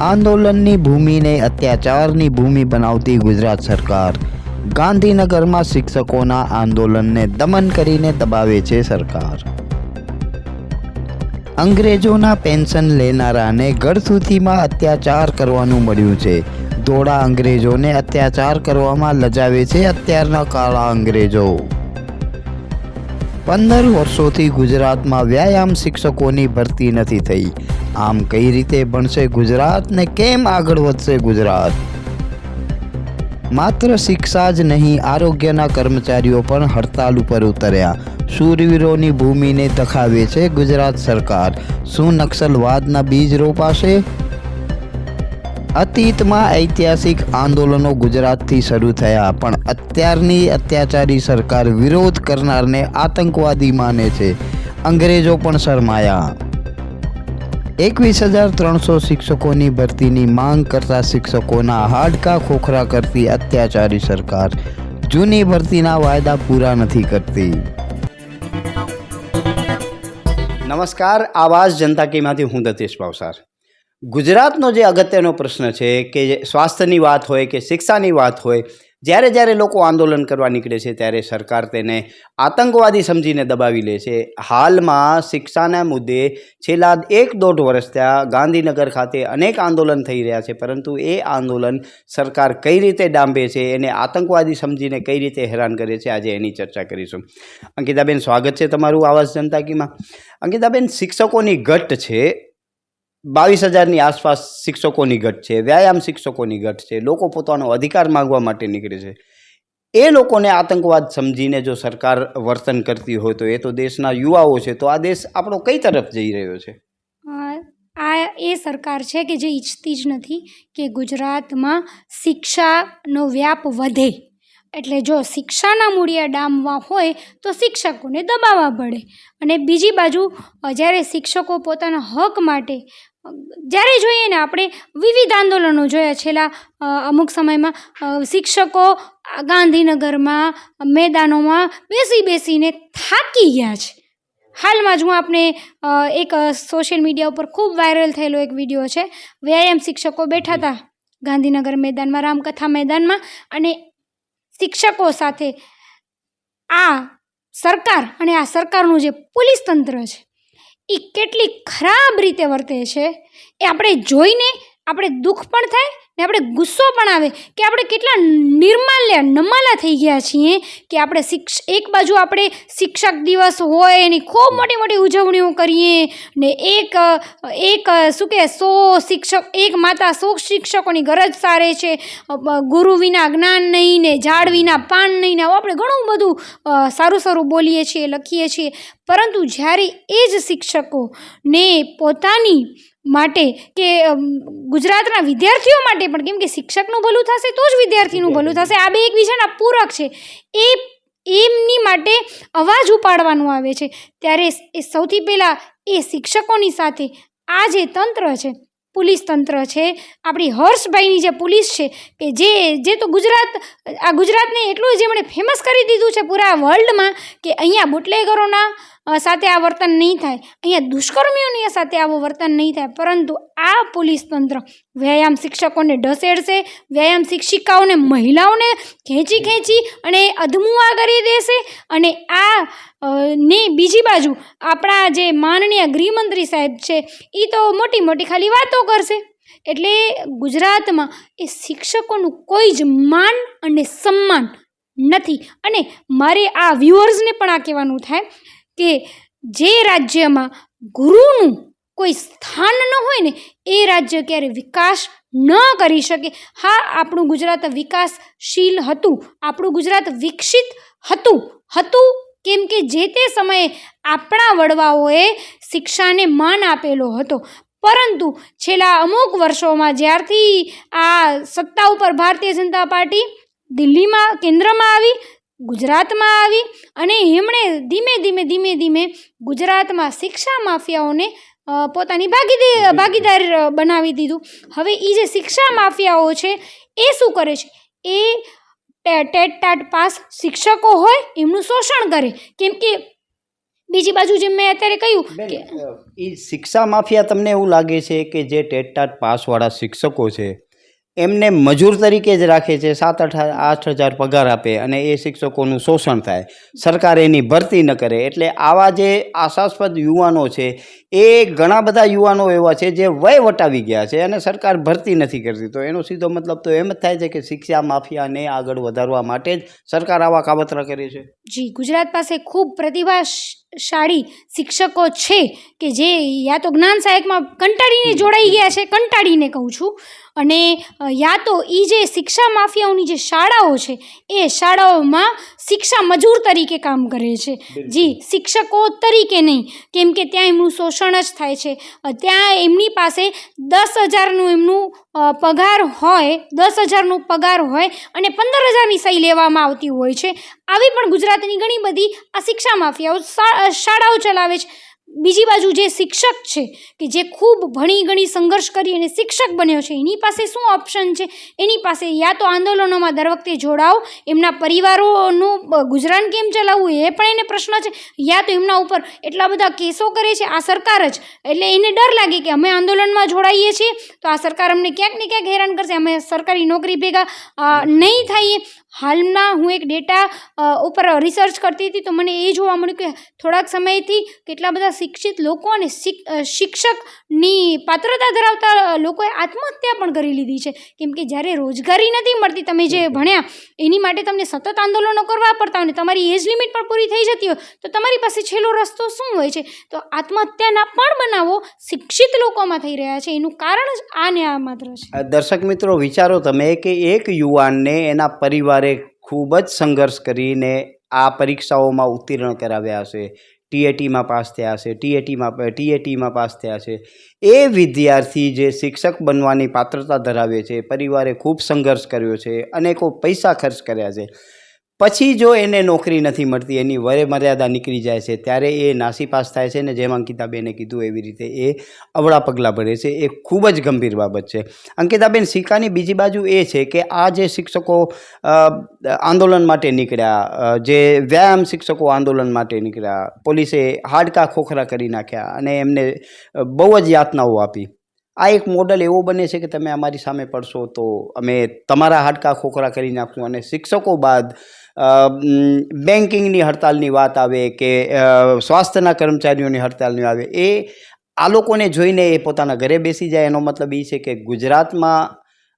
આંદોલનની ભૂમિને અત્યાચારની ભૂમિ બનાવતી ગુજરાત સરકાર ગાંધીનગરમાં શિક્ષકોના આંદોલનને દમન કરીને દબાવે છે સરકાર। અંગ્રેજોના પેન્શન લેનારાને ઘરસૂતીમાં અત્યાચાર કરવાનું મળ્યું છે। ધોળા અંગ્રેજોને અત્યાચાર કરવામાં લજાવે છે અત્યારના કાળા અંગ્રેજો। 15 વર્ષોથી ગુજરાતમાં વ્યાયામ શિક્ષકોની ભરતી નથી થઈ। આમ કઈ રીતે ભણશે ગુજરાત ને કેમ આગળ વધશે ગુજરાત? માત્ર શિક્ષા જ નહીં, આરોગ્યના કર્મચારીઓ પણ હડતાલ ઉપર ઉતર્યા। શૂરવીરોની ભૂમિને દખાવે છે ગુજરાત સરકાર। શું નક્સલવાદના બીજ રોપાશે? અતીતમાં ઐતિહાસિક આંદોલનો ગુજરાતથી શરૂ થયા, પણ અત્યારની અત્યાચારી સરકાર વિરોધ કરનારને આતંકવાદી માને છે। અંગ્રેજો પણ શરમાયા। 21,300 શિક્ષકોની ભરતીની માંગ કરતા શિક્ષકોના હાડકા ખોખરા કરતી અત્યાચારી સરકાર જૂની ભરતીના વાયદા પૂરા નથી કરતી। નમસ્કાર, આવાજ જનતા કીમાંથી હું દતેશ ભાવસાર। ગુજરાતનો જે અગત્યનો પ્રશ્ન છે કે સ્વાસ્થ્યની વાત હોય કે શિક્ષાની વાત હોય, જ્યારે જ્યારે લોકો આંદોલન કરવા નીકળે છે ત્યારે સરકાર તેને આતંકવાદી સમજીને દબાવી લે છે। હાલમાં શિક્ષાના મુદ્દે છેલ્લા 1-1.5 વર્ષ ત્યાં ગાંધીનગર ખાતે અનેક આંદોલન થઈ રહ્યા છે, પરંતુ એ આંદોલન સરકાર કઈ રીતે ડાંબે છે, એને આતંકવાદી સમજીને કઈ રીતે હેરાન કરે છે, આજે એની ચર્ચા કરીશું। અંકિતાબેન, સ્વાગત છે તમારું આવાજ જનતા કીમાં। અંકિતાબેન, શિક્ષકોની ઘટ છે, 22,000ની આસપાસ શિક્ષકોની ઘટ છે, વ્યાયામ શિક્ષકોની ઘટ છે, લોકો પોતાનો અધિકાર માગવા માટે નીકળે છે। એ લોકોને આતંકવાદ સમજીને જો સરકાર વર્તન કરતી હોય તો એ તો દેશના યુવાઓ છે, તો આ દેશ આપણો કઈ તરફ જઈ રહ્યો છે? આ એ સરકાર છે કે જે ઈચ્છતી જ નથી કે ગુજરાતમાં શિક્ષાનો વ્યાપ વધે। એટલે જો શિક્ષાના મૂળિયા ડામવા હોય તો શિક્ષકોને દબાવવા પડે, અને બીજી બાજુ જ્યારે શિક્ષકો પોતાના હક માટે જ્યારે જોઈએ ને, આપણે વિવિધ આંદોલનો જોયા છેલ્લા અમુક સમયમાં। શિક્ષકો ગાંધીનગરમાં મેદાનોમાં બેસીને થાકી ગયા છે। હાલમાં જ હું આપણે એક સોશિયલ મીડિયા ઉપર ખૂબ વાયરલ થયેલો એક વિડીયો છે। વ્યાયામ શિક્ષકો બેઠા હતા ગાંધીનગર મેદાનમાં, રામકથા મેદાનમાં, અને શિક્ષકો સાથે આ સરકાર અને આ સરકારનું જે પોલીસ તંત્ર છે એ કેટલી ખરાબ રીતે વર્તે છે એ આપણે જોઈને આપણે દુઃખ પણ થાય ને આપણે ગુસ્સો પણ આવે કે આપણે કેટલા નમાલા થઈ ગયા છીએ કે આપણે એક બાજુ આપણે શિક્ષક દિવસ હોય એની ખૂબ મોટી મોટી ઉજવણીઓ કરીએ ને એક શું કે 100 શિક્ષક, એક માતા 100 શિક્ષકોની ગરજ સારે છે। ગુરુ વિના જ્ઞાન નહીં ને ઝાડ વિના પાન નહીં ને આપણે ઘણું બધું સારું બોલીએ છીએ, લખીએ છીએ, પરંતુ જ્યારે એ જ શિક્ષકોને પોતાની માટે કે ગુજરાતના વિદ્યાર્થીઓ માટે પણ, કેમ કે શિક્ષકનું ભલું થશે તો જ વિદ્યાર્થીનું ભલું થશે, આ બે એકબીજાના પૂરક છે, એમની માટે અવાજ ઉપાડવાનું આવે છે ત્યારે એ સૌથી પહેલાં એ શિક્ષકોની સાથે આ જે તંત્ર છે, પોલીસ તંત્ર છે, આપણી હર્ષભાઈની જે પોલીસ છે કે જે તો ગુજરાતને એટલું જ એમણે ફેમસ કરી દીધું છે પૂરા વર્લ્ડમાં કે અહીંયા બુટલેગરોના સાથે આ વર્તન નહીં થાય, અહીંયા દુષ્કર્મીઓની સાથે આવું વર્તન નહીં થાય, પરંતુ આ પોલીસ તંત્ર વ્યાયામ શિક્ષકોને ઢસેડશે, વ્યાયામ શિક્ષિકાઓને, મહિલાઓને ખેંચી અને અધમુઆ કરી દેશે। અને ને બીજી બાજુ આપણા જે માનનીય ગૃહમંત્રી સાહેબ છે એ તો મોટી ખાલી વાતો કરશે। એટલે ગુજરાતમાં એ શિક્ષકોનું કોઈ જ માન અને સન્માન નથી। અને મારે આ વ્યુઅર્સને પણ આ કહેવાનું થાય કે જે રાજ્યમાં ગુરુનું કોઈ સ્થાન ન હોય ને એ રાજ્ય ક્યારે વિકાસ ન કરી શકે। હા, આપણું ગુજરાત વિકાસશીલ હતું, આપણું ગુજરાત વિકસિત હતું, કેમ કે જે તે સમયે આપણા વડવાઓએ શિક્ષાને માન આપેલો હતો, પરંતુ છેલ્લા અમુક વર્ષોમાં જ્યારથી આ સત્તા ઉપર ભારતીય જનતા પાર્ટી દિલ્હીમાં કેન્દ્રમાં આવી, ગુજરાતમાં આવી, અને એમણે ધીમે ગુજરાતમાં શિક્ષા માફિયાઓને પોતાની ભાગીદાર બનાવી દીધું। હવે એ જે શિક્ષા માફિયાઓ છે એ શું કરે છે? એ ટેટ પાસ શિક્ષકો હોય એમનું શોષણ કરે, કેમ કે બીજી બાજુ જેમ મેં અત્યારે કહ્યું બેન, કે એ શિક્ષા માફિયા તમને એવું લાગે છે કે જે ટેટ ટાટ પાસવાળા શિક્ષકો છે એમને મજૂર તરીકે જ રાખે છે, 7-8 હજાર પગાર આપે અને એ શિક્ષકોનું શોષણ થાય, સરકાર એની ભરતી ન કરે. એટલે આવા જે આશાસ્પદ યુવાનો છે એ ઘણા બધા યુવાનો એવા છે જે વય વટાવી ગયા છે અને સરકાર ભરતી નથી કરતી. તો એનો સીધો મતલબ તો એમ જ થાય છે કે શિક્ષા માફિયાને આગળ વધારવા માટે જ સરકાર આવા કાવતરા કરે છે. જી, ગુજરાત પાસે ખૂબ પ્રતિભાશાળી શિક્ષકો છે કે જે યા તો જ્ઞાન સહાયકમાં કંટાળીને જોડાઈ ગયા છે, કંટાળીને કહું છું, અને યા તો એ જે શિક્ષા માફિયાઓની જે શાળાઓ છે એ શાળાઓમાં શિક્ષા મજૂર તરીકે કામ કરે છે. જી, શિક્ષકો તરીકે નહીં, કેમ કે ત્યાં એમનું શોષણ જ થાય છે. ત્યાં એમની પાસે 10,000નું એમનું પગાર હોય, 10,000નો પગાર હોય અને 15,000ની સહી લેવામાં આવતી હોય છે. આવી પણ ગુજરાતની ઘણી બધી આ શિક્ષા માફિયાઓ શાળાઓ ચલાવે છે. બીજી બાજુ જે શિક્ષક છે કે જે ખૂબ ભણી ગણી સંઘર્ષ કરી અને શિક્ષક બન્યો છે, એની પાસે શું ઓપ્શન છે? એની પાસે યા તો આંદોલનોમાં દર વખતે જોડાઓ, એમના પરિવારોનું ગુજરાન કેમ ચલાવવું એ પણ એને પ્રશ્ન છે, યા તો એમના ઉપર એટલા બધા કેસો કરે છે આ સરકાર જ, એટલે એને ડર લાગે કે અમે આંદોલનમાં જોડાઈએ છીએ તો આ સરકાર અમને ક્યાંક ને ક્યાંક હેરાન કરશે, અમે સરકારી નોકરી ભેગા નહીં થઈએ. હાલમાં હું એક ડેટા ઉપર રિસર્ચ કરતી હતી તો મને એ જોવા મળ્યું કે થોડાક સમયથી કેટલા બધા શિક્ષિત લોકો અને શિક્ષકની પાત્રતા ધરાવતા લોકોએ આત્મહત્યા પણ કરી લીધી છે. કેમ કે જ્યારે રોજગારી નથી મળતી, તમે જે ભણ્યા એની માટે તમને સતત આંદોલનો કરવા પડતા હોય ને તમારી એજ લિમિટ પણ પૂરી થઈ જતી હોય તો તમારી પાસે છેલ્લો રસ્તો શું હોય છે? તો આત્મહત્યાના પણ બનાવો શિક્ષિત લોકોમાં થઈ રહ્યા છે. એનું કારણ જ આ ને આ માત્ર છે. દર્શક મિત્રો, વિચારો તમે કે એક યુવાનને એના પરિવારે ખૂબ જ સંઘર્ષ કરીને આ પરીક્ષાઓમાં ઉત્તીર્ણ કરાવ્યા હશે, ટીએટીમાં પાસ થયા હશે, ટીએટીમાં પાસ થયા છે. એ વિદ્યાર્થી જે શિક્ષક બનવાની પાત્રતા ધરાવે છે, પરિવારે ખૂબ સંઘર્ષ કર્યો છે, અનેકો પૈસા ખર્ચ કર્યા છે, પછી જો એને નોકરી નથી મળતી, એની વય મર્યાદા નીકળી જાય છે, ત્યારે એ નાસીપાસ થાય છે ને જેમ અંકિતાબેને કીધું એવી રીતે એ અવળા પગલાં ભરે છે. એ ખૂબ જ ગંભીર બાબત છે. અંકિતાબેન, સિક્કાની બીજી બાજુ એ છે કે આ જે શિક્ષકો આંદોલન માટે નીકળ્યા, જે વ્યાયામ શિક્ષકો આંદોલન માટે નીકળ્યા, પોલીસે હાડકા ખોખરા કરી નાખ્યા અને એમને બહુ જ યાતનાઓ આપી. આ એક મોડલ એવો બને છે કે તમે અમારી સામે પડશો તો અમે તમારા હાડકા ખોખરા કરી નાખશું. અને શિક્ષકો બાદ બેન્કિંગની હડતાલની વાત આવે કે સ્વાસ્થ્યના કર્મચારીઓની હડતાલની આવે, એ આ લોકોને જોઈને એ પોતાના ઘરે બેસી જાય. એનો મતલબ એ છે કે ગુજરાતમાં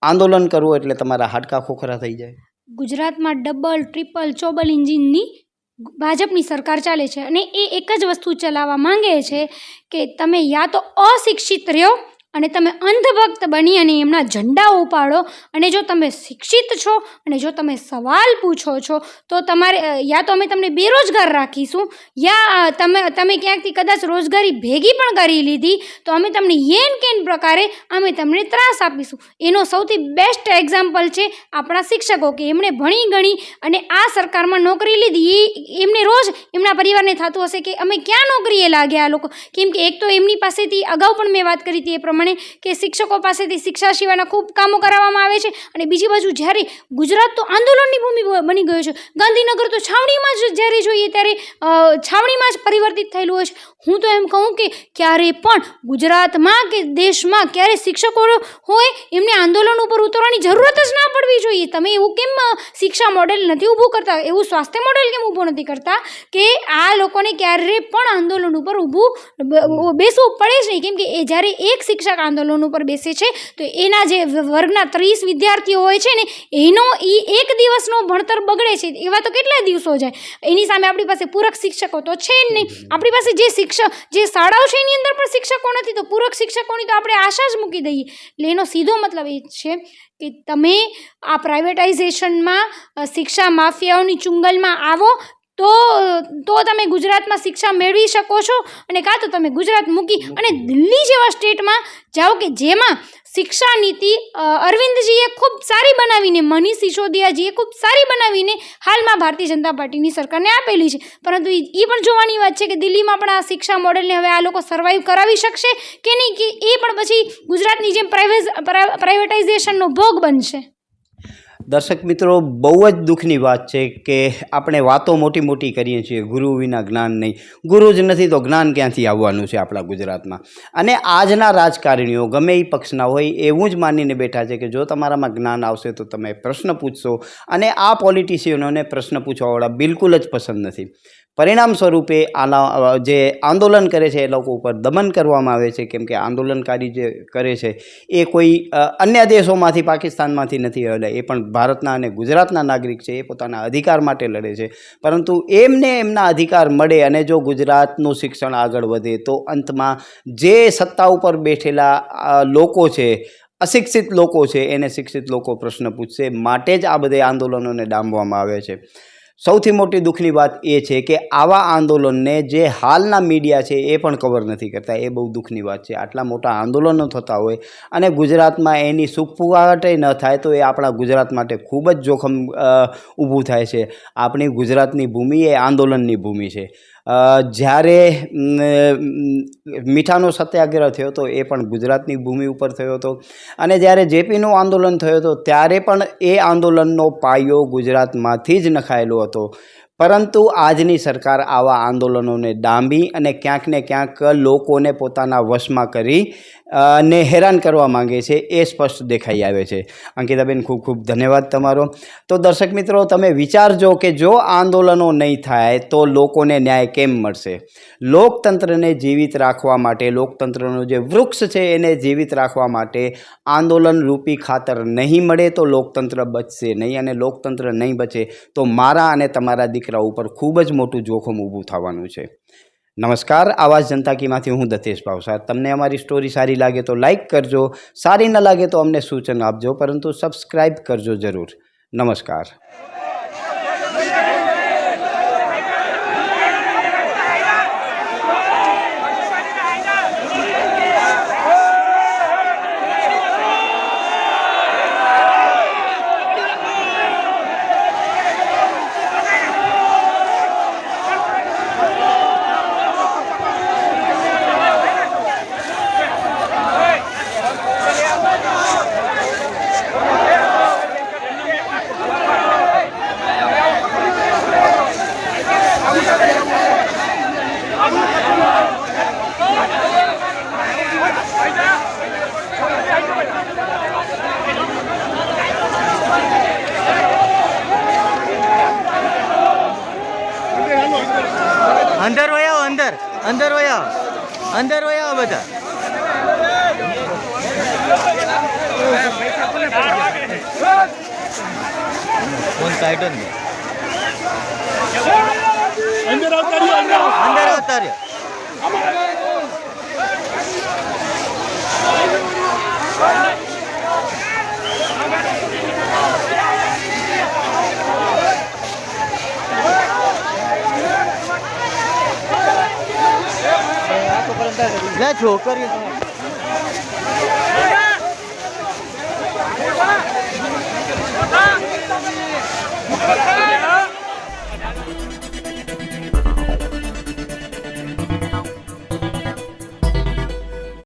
આંદોલન કરવું એટલે તમારા હાડકા ખોખરા થઈ જાય. ગુજરાતમાં ડબલ, ટ્રિપલ, ચોબલ ઇન્જિનની ભાજપની સરકાર ચાલે છે અને એ એક જ વસ્તુ ચલાવવા માંગે છે કે તમે યા તો અશિક્ષિત રહ્યો અને તમે અંધભક્ત બની અને એમના ઝંડા ઉપાડો, અને જો તમે શિક્ષિત છો અને જો તમે સવાલ પૂછો છો તો તમારે યા તો અમે તમને બેરોજગાર રાખીશું, યા તમે ક્યાંકથી કદાચ રોજગારી ભેગી પણ કરી લીધી તો અમે તમને યેન કેન પ્રકારે અમે તમને ત્રાસ આપીશું. એનો સૌથી બેસ્ટ એક્ઝામ્પલ છે આપણા શિક્ષકો કે એમણે ભણી ગણી અને આ સરકારમાં નોકરી લીધી. એમને રોજ એમના પરિવારને થતું હશે કે અમે ક્યાં નોકરીએ લાગ્યા આ લોકો, કેમ કે એક તો એમની પાસેથી અગાઉ પણ મેં વાત કરી હતી એ પ્રમાણે કે શિક્ષકો પાસેથી શિક્ષા સિવાયના ખૂબ કામો કરાવવામાં આવે છે, અને બીજી બાજુ જ્યારે ગુજરાત તો આંદોલનની ભૂમિ બની ગયો છે, ગાંધીનગર તો છાવણીમાં જ જ્યારે જોઈએ ત્યારે છાવણીમાં જ પરિવર્તિત થયેલું હોય છે. હું તો એમ કહું કે ક્યારે પણ ગુજરાતમાં કે દેશમાં ક્યારે શિક્ષકો હોય એમને આંદોલન ઉપર ઉતરવાની જરૂરત જ ના પડવી જોઈએ. તમે એવું કેમ શિક્ષા મોડેલ નથી ઊભું કરતા, એવું સ્વાસ્થ્ય મોડેલ કેમ ઊભું નથી કરતા કે આ લોકોને ક્યારે પણ આંદોલન ઉપર ઊભું બેસવું પડે જ નહીં? કેમ કે એ જ્યારે એક શિક્ષક આંદોલન ઉપર બેસે છે તો એના જે વર્ગના 30 વિદ્યાર્થીઓ હોય છે ને એનો એક દિવસનો ભણતર બગડે છે. એવા તો કેટલા દિવસો જાય. એની સામે આપણી પાસે પૂરક શિક્ષકો તો છે જ નહીં. આપણી પાસે જે શાળાઓ છે એની અંદર પણ શિક્ષકો નથી, તો પૂરક શિક્ષકોની તો આપણે આશા જ મૂકી દઈએ. એટલે એનો સીધો મતલબ એ છે કે તમે આ પ્રાઇવેટાઇઝેશનમાં શિક્ષા માફિયાઓની ચુંગલમાં આવો તો તમે ગુજરાતમાં શિક્ષા મેળવી શકો છો, અને કાં તો તમે ગુજરાત મૂકી અને દિલ્હી જેવા સ્ટેટમાં જાઓ કે જેમાં શિક્ષા નીતિ અરવિંદજીએ ખૂબ સારી બનાવીને, મનીષ સિસોદિયાજીએ ખૂબ સારી બનાવીને હાલમાં ભારતીય જનતા પાર્ટીની સરકારને આપેલી છે. પરંતુ એ પણ જોવાની વાત છે કે દિલ્હીમાં પણ આ શિક્ષા મોડેલને હવે આ લોકો સર્વાઈવ કરાવી શકશે કે નહીં, કે એ પણ પછી ગુજરાતની જેમ પ્રાઇવેટાઇઝેશનનો ભોગ બનશે. દર્શક મિત્રો, બહુ જ દુઃખની વાત છે કે આપણે વાતો મોટી મોટી કરીએ છીએ, ગુરુ વિના જ્ઞાન નહીં. ગુરુ જ નથી તો જ્ઞાન ક્યાંથી આવવાનું છે આપણા ગુજરાતમાં. અને આજના રાજકારણીઓ ગમે એ પક્ષના હોય એવું જ માનીને બેઠા છે કે જો તમારામાં જ્ઞાન આવશે તો તમે પ્રશ્ન પૂછશો. અને આ પોલિટિશિયનોને પ્રશ્ન પૂછવાવાળા બિલકુલ જ પસંદ નથી. પરિણામ સ્વરૂપે આના જે આંદોલન કરે છે એ લોકો ઉપર દમન કરવામાં આવે છે, કેમ કે આંદોલનકારી જે કરે છે એ કોઈ અન્ય દેશોમાંથી, પાકિસ્તાનમાંથી નથી લડે, એ પણ ભારતના અને ગુજરાતના નાગરિક છે. એ પોતાના અધિકાર માટે લડે છે. પરંતુ એમને એમના અધિકાર મળે અને જો ગુજરાતનું શિક્ષણ આગળ વધે તો અંતમાં જે સત્તા ઉપર બેઠેલા લોકો છે, અશિક્ષિત લોકો છે, એને શિક્ષિત લોકો પ્રશ્ન પૂછશે. માટે જ આ બધા આંદોલનોને ડામવામાં આવે છે. સૌથી મોટી દુઃખની વાત એ છે કે આવા આંદોલનને જે હાલના મીડિયા છે એ પણ કવર નથી કરતા. એ બહુ દુઃખની વાત છે. આટલા મોટા આંદોલનો થતા હોય અને ગુજરાતમાં એની સુખપુગાટ ન થાય તો એ આપણા ગુજરાત માટે ખૂબ જ જોખમ ઊભું થાય છે. આપણી ગુજરાતની ભૂમિ એ આંદોલનની ભૂમિ છે. જ્યારે મીઠાનો સત્યાગ્રહ થયો હતો એ પણ ગુજરાતની ભૂમિ ઉપર થયો હતો. અને જ્યારે જેપીનું આંદોલન થયો હતો ત્યારે પણ એ આંદોલનનો પાયો ગુજરાતમાંથી જ નખાયેલો હતો. પરંતુ આજની સરકાર આવા આંદોલનોને ડાંબી અને ક્યાંક ને ક્યાંક લોકોને પોતાના વશમાં કરી ને હેરાન કરવા માંગે છે, એ સ્પષ્ટ દેખાઈ આવે છે. અંકિતાબેન, ખૂબ ખૂબ ધન્યવાદ તમારો. તો દર્શક મિત્રો, તમે વિચારજો કે જો આંદોલનો નહીં થાય તો લોકોને ન્યાય કેમ મળશે? લોકતંત્રને જીવિત રાખવા માટે, લોકતંત્રનો જે વૃક્ષ છે એને જીવિત રાખવા માટે આંદોલન રૂપી ખાતર નહીં મળે તો લોકતંત્ર બચશે નહીં. અને લોકતંત્ર નહીં બચે તો મારા અને તમારા દીકરા ઉપર ખૂબ જ મોટું જોખમ ઊભું થવાનું છે. નમસ્કાર, આવાજ જનતા કીમાંથી હું દતેશ ભાવસાર. તમને અમારી સ્ટોરી સારી લાગે તો લાઈક કરજો, સારી ન લાગે તો અમને સૂચન આપજો, પરંતુ સબસ્ક્રાઈબ કરજો જરૂર. નમસ્કાર. અંદર વયા અંદર વયા બધા ફોન કાઢો ને અંદર આવતા રહ્યો. લે છોકરીઓ